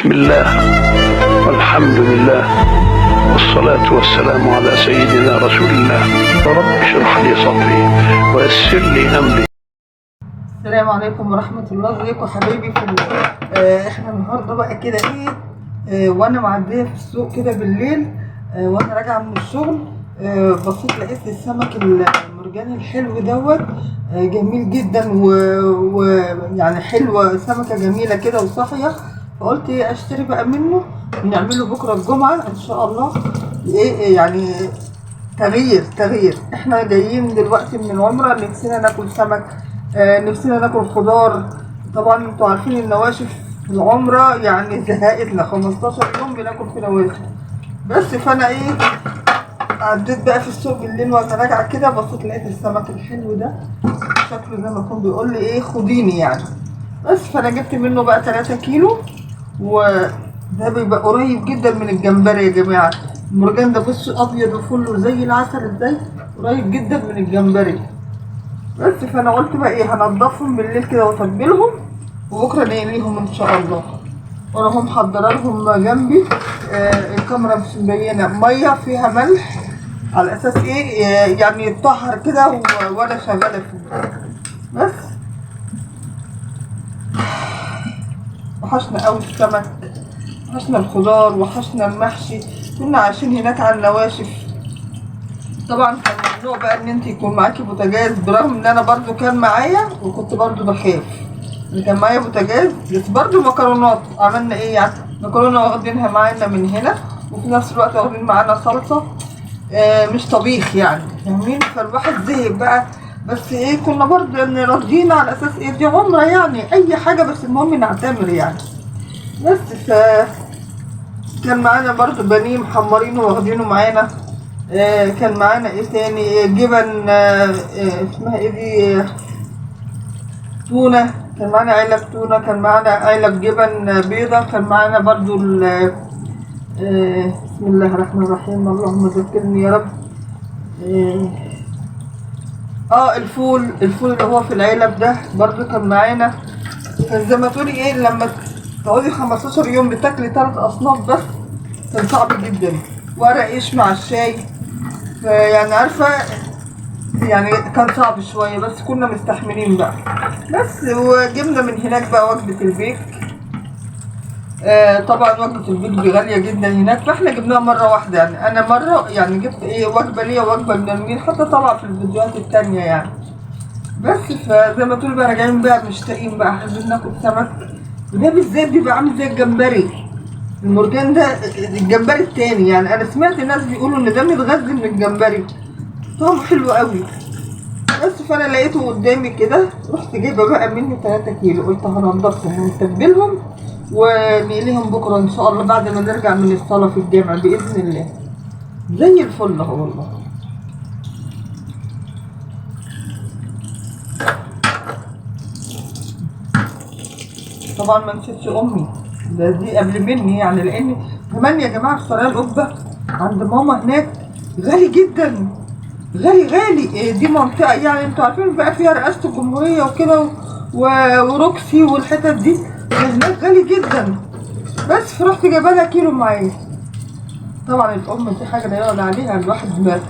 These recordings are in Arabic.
بسم الله والحمد لله والصلاة والسلام على سيدنا رسول الله. رب اشرح لي صدري ويسر لي أمري. السلام عليكم ورحمة الله. ازيكم حبايبي في احنا النهارده بقى كده وانا معدية في السوق كده بالليل، وانا راجعة من الشغل، بصيت لقيت السمك المرجاني الحلو دوت، جميل جدا ويعني حلوة، سمكة جميلة كده وصافية. فقلت اشتري بقى منه ونعمله بكرة الجمعة ان شاء الله. يعني تغيير. احنا جايين دلوقتي من العمرة، نفسنا ناكل سمك، نفسنا ناكل خضار. طبعا انتوا عارفين النواشف في العمرة يعني زهقتنا، 15 يوم بناكل في نواشف بس. فانا عديت بقى في السوق بالليل وانا راجعة كده، بصيت لقيت السمك الحلو ده، شكله زي ما يكون بيقول لي خديني يعني. بس فانا جبت منه بقى 3 كيلو، وده بيبقى قريب جدا من الجمبري يا جماعة. المرجان ده بصوا ابيض وفله زي العسل ازاي، قريب جدا من الجمبري. بس فانا قلت بقى هنضفهم بالليل كده واتبلهم، وبكره نقليهم ان شاء الله. وانا هم محضره لهم جنبي، الكاميرا مش مبينه، ميه فيها ملح على اساس يعني يتطهر كده وانا شغاله فيه. بس وحشنا قوي السمك، وحشنا الخضار، وحشنا المحشي. كنا عايشين هناك على النواشف. طبعا كان ممنوع بقى ان انت يكون معاكي بوتاجاز، برغم ان انا برضو كان معايا وكنت برضو بخاف ان كان معايا بوتاجاز. بس برضو مكرونات عملنا يعني مكرونه واخدينها معانا من هنا، وفي نفس الوقت واخدين معانا صلصه، مش طبيخ يعني، فاهمين؟ فالواحد زهق بقى، بس كنا برضو راضيين على اساس دي عمره يعني، اي حاجه بس المهم نعتمر يعني. بس كان معانا برضو بانيه محمرينه واخدينه معانا. كان معانا تاني، جبن، اسمها دي، تونة. كان معانا علب تونة، كان معانا علب جبن بيضة، كان معانا برضو بسم الله الرحمن الرحيم، اللهم ذكرني يا رب. الفول اللي هو في العلب ده برضو كان معانا. فزي ما تقولي لما تقعدي 15 يوم بتاكلي 3 أصناف بس، كان صعب جدا. ورق عيش مع الشاي، يعني عارفة يعني كان صعب شوية، بس كنا مستحملين بقى. بس وجبنا من هناك بقى وجبة البيك. طبعا وجبة البيك غالية جدا هناك، فاحنا جبناها مرة واحدة يعني. انا مرة يعني جبت وجبة ليا ووجبة للمين، حتى طبعا في الفيديوهات التانية يعني. بس فزي ما تقول بقى راجعين بقى مشتاقين بقى، عايزين ناكل سمك. وده بالذات بيبقى عامل زي الجمبري، المرجان ده الجمبري التاني يعني. انا سمعت ناس بيقولوا ان ده متغذي من الجمبري، طعمه حلو قوي. بس فانا لقيته قدامي كده، رحت جايبه بقى منه 3 كيلو، قلت هنضفهم ونتبلهم ونقليهم بكره ان شاء الله بعد ما نرجع من الصلاه في الجامع باذن الله. زي الفل اهو والله. طبعا ما نسيتش امي، دي قبل مني يعني، لان كمان يا جماعه السرايا القبه عند ماما هناك غالي جدا، غالي. دي منطقة يعني انتوا عارفين بقى فيها رئاسة الجمهورية وكده وروكسي والحتت دي، هناك غالي جدا. بس فرحت جايبه لها كيلو معايا. طبعا الأم دي حاجة لا يعلى عليها، الواحد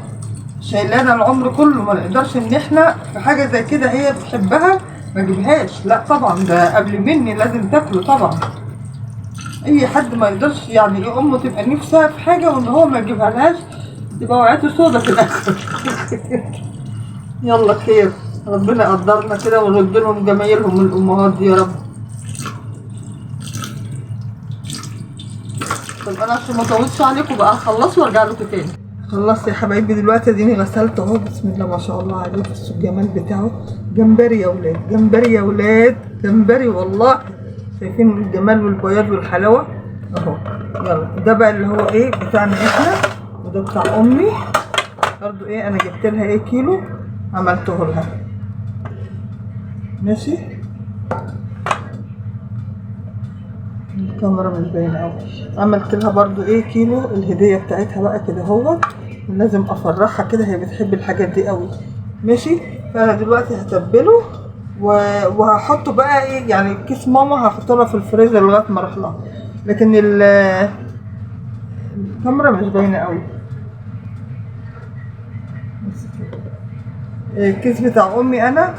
شايلانا العمر كله، ما نقدرش ان احنا في حاجة زي كده هي بتحبها ما جيبهاش. لا طبعا ده قبل مني لازم تاكله طبعا. اي حد ما يقدرش يعني امه تبقى نفسها في حاجة وان هو ما يجيبها لهاش، تبقى وقعته سودا في الاخر. يلا خير، ربنا يقدرنا كده ونرد لهم جمايلهم من الامهات دي يا رب. طب انا عشان ما اطولش عليكم بقى هخلص وارجع لكم تاني. خلصت يا حبايبي دلوقتي، اديني غسلت اهو، بسم الله ما شاء الله عليه. بصوا الجمال بتاعه، جمبري يا ولاد، جمبري يا ولاد، جمبري والله. شايفين الجمال والبياض والحلاوه اهو. يلا ده بقى اللي هو بتاعنا احنا، وده بتاع امي برضو. انا جبت لها كيلو عملته لها. ماشي، الكاميرا مش باينه قوي. عملت لها برضو كيلو الهديه بتاعتها بقى كده اهو، لازم افرحها كده، هي بتحب الحاجات دي قوي. ماشي، فانا دلوقتي هتبله وهحطه بقى يعني كيس ماما هحطه لها في الفريزر لغايه ما اروح لها. لكن الكاميرا مش باينه قوي. الكيس بتاع امي انا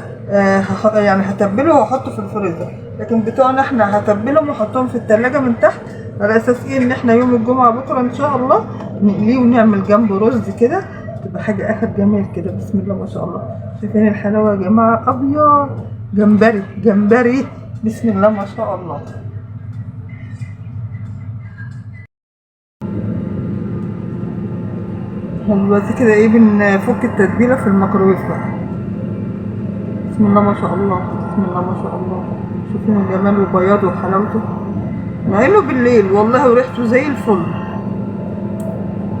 يعني هتبله واحطه في الفريزر، لكن بتوعنا احنا هتبلهم واحطهم في التلاجة من تحت، على اساس ايه ان احنا يوم الجمعة بكرة ان شاء الله نقليه ونعمل جنبه رز كده، تبقى حاجة اخر جمال كده. بسم الله ما شاء الله. شايفين الحلاوة يا جماعة؟ ابيض جمبري جمبري، بسم الله ما شاء الله. دلوقتي كده ايه بنفك التتبيلة في الميكروويف بقى. بسم الله ما شاء الله، بسم الله ما شاء الله. شوفين الجمال وبياضه وحلاوته، مع انه بالليل والله وريحته زي الفل.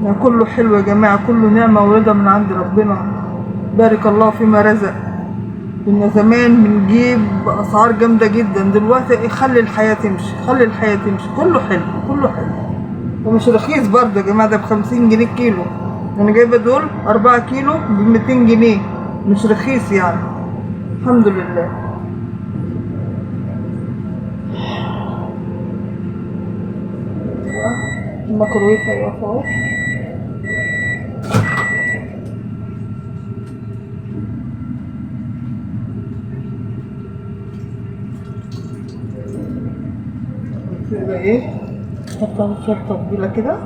ده كله حلو يا جماعة، كله نعمة ورضا من عند ربنا. بارك الله فيما رزق. كنا زمان بنجيب بأسعار جامدة جدا، دلوقتي خلي الحياة تمشي، خلي الحياة تمشي. كله حلو كله حلو، ومش رخيص برضه يا جماعة. ده ب50 جنيه الكيلو. أنا جايبة دول 4 كيلو ب200 جنيه، مش رخيص يعني، الحمد لله. الميكروويف هيقف اهو. يبقى ايه، نحط على شوية تتبيلة كده.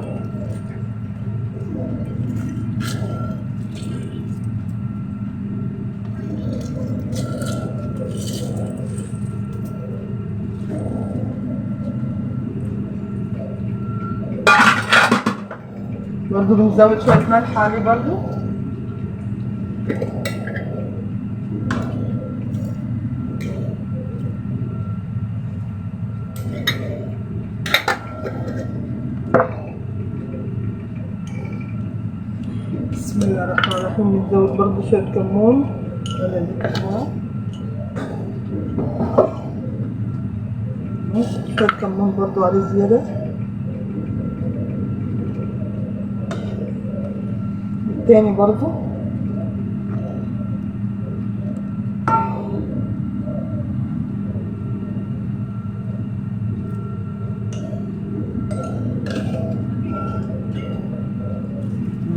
برضو بنزود شوية ملح عليه برضو. بسم الله الرحمن الرحيم. نزود برضو شوية كمون، ولا دي كمون، شوية كمون برضو عليه زيادة. التاني برضو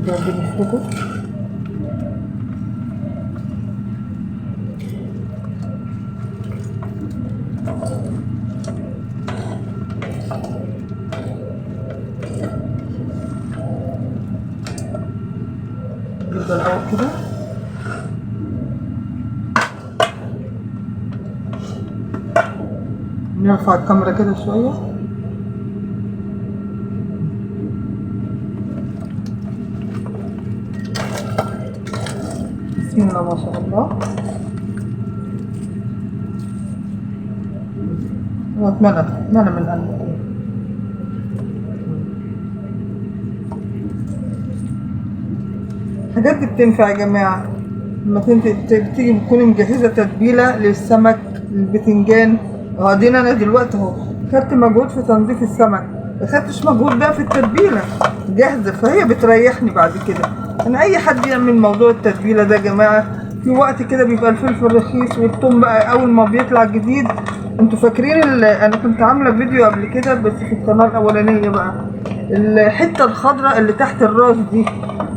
بنفرده. نبدأ الأول كده، نرفع الكاميرا كده شوية. بسم الله ما شاء الله. واتمنى من قلبي. الحاجات دي بتنفع يا جماعة. لما تيجي تكوني مجهزة تتبيلة للسمك، للبتنجان. وبعدين انا دلوقتي اهو خدت مجهود في تنظيف السمك، ما خدتش مجهود بقى في التتبيلة جاهزة، فهي بتريحني بعد كده. انا اي حد يعمل موضوع التتبيلة ده يا جماعة، في وقت كده بيبقى الفلفل رخيص والثوم بقى اول ما بيطلع جديد. انتوا فاكرين انا كنت عاملة فيديو قبل كده بس في القناة الاولانية بقى، الحتة الخضراء اللي تحت الراس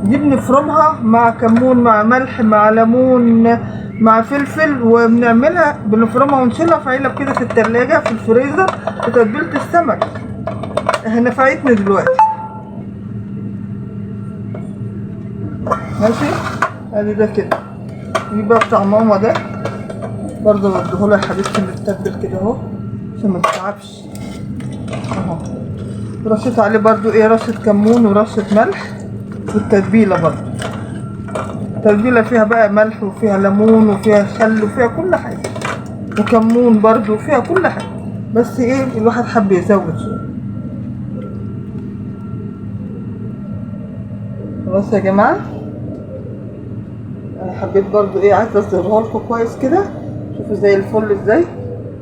دي بنفرمها مع كمون مع ملح مع ليمون مع فلفل، وبنعملها بنفرمها ونشيلها في علب كده في التلاجة في الفريزر في تتبيلة السمك. نفعتني دلوقتي. ماشي، ادي ده كده. دي بقى بتاع ماما ده برضه بديهولها يا حبيبتي متبل كده اهو عشان ما تتعبش اهو. رشيت عليه برضه ايه، رشة كمون ورشة ملح، والتتبيلة برضه التتبيلة فيها بقى ملح وفيها ليمون وفيها خل وفيها كل حاجة، وكمون برضو وفيها كل حاجة، بس ايه الواحد حب يزود شوية. خلاص يا جماعة، انا حبيت برضو ايه عايزة اظهرها لكم كويس كده. شوفوا زي الفل ازاي،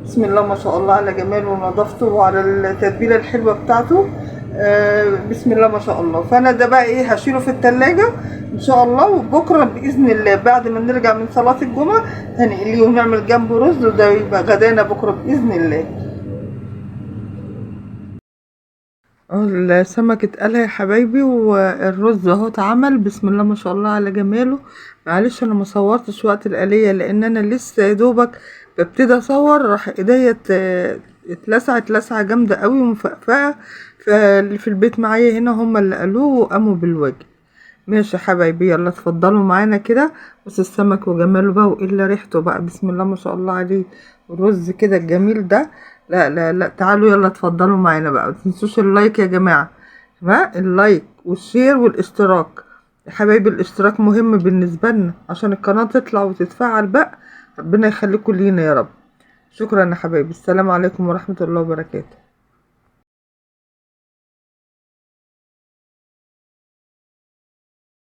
بسم الله ما شاء الله على جماله ونظافته وعلى التتبيلة الحلوة بتاعته. بسم الله ما شاء الله. فانا ده بقى ايه هشيله في التلاجة ان شاء الله، وبكره باذن الله بعد ما نرجع من صلاه الجمعه هنقليه ونعمل جنبه رز، وده يبقى غدانا بكره باذن الله. السمك اتقلى يا حبايبي، والرز اهو اتعمل. بسم الله ما شاء الله على جماله. معلش انا ما صورتش وقت القليه لان انا لسه يا دوبك ببتدي اصور، راح ايديا اتلسعت لسعه جامده قوي ومفقفقه. فاللي في البيت معايا هنا هم اللي قالوه وقاموا بالواجب. ماشي يا حبايبي، يلا اتفضلوا معانا كده. بس السمك وجماله بقى والا ريحته بقى، بسم الله ما شاء الله عليه. الرز كده الجميل ده. لا لا لا، تعالوا يلا اتفضلوا معانا بقى. متنسوش اللايك يا جماعة، اللايك والشير والاشتراك يا حبايبي. الاشتراك مهم بالنسبة لنا عشان القناة تطلع وتتفعل بقى. ربنا يخليكم لينا يا رب. شكرا يا حبايبي، السلام عليكم ورحمة الله وبركاته.